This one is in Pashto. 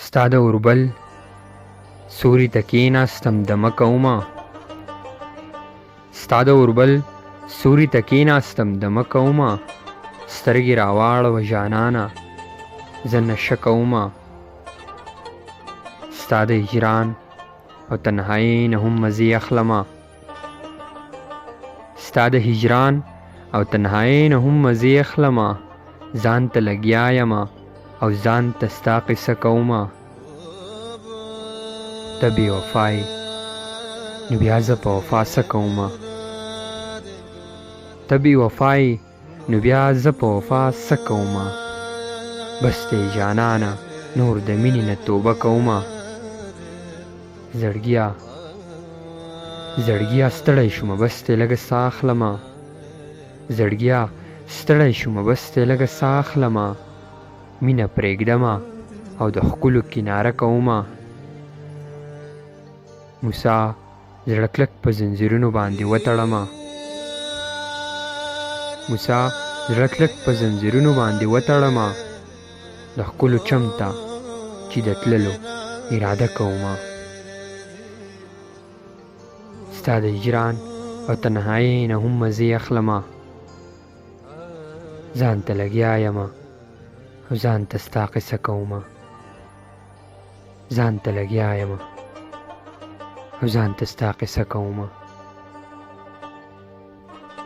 ستا د اوربل سوري ته کېناستم دمه کومه ستا د اوربل سوري ته کېناستم دمه کومه سترګې راواړوه جانانه زه نشه کومه ستا د هجران او تنهایۍ نه هم مزې اخلمه ستا د هجران او تنهایۍ نه هم مزې اخلمه ځان ته لګیا یمه او ځان ته ستا قصه کومه ته بې وفا یې نو بیا زه په وفا څه کومه ته بې وفا یې نو بیا زه په وفا څه کومه بس دی جانانه نور د مینې نه توبه کومه زړګیا ستړی شومه بس دی لږه ساه اخلمه زړګیا ستړی شومه بس دی لږه ساه اخلمه مینه پرېږدمه او د ښکلو کناره کومه موسی زړه کلک په زنځیرونو باندې وتړمه موسی زړه کلک په زنځیرونو باندې وتړمه د ښکلو چم ته چې د تللو اراده کومه ستا د هجران او تنهایۍ نه هم مزې اخلمه ځان ته لګیا یمه او ځان ته ستا قصه کومه ځان ته لګیا یمه او ځان ته ستا قصه کومه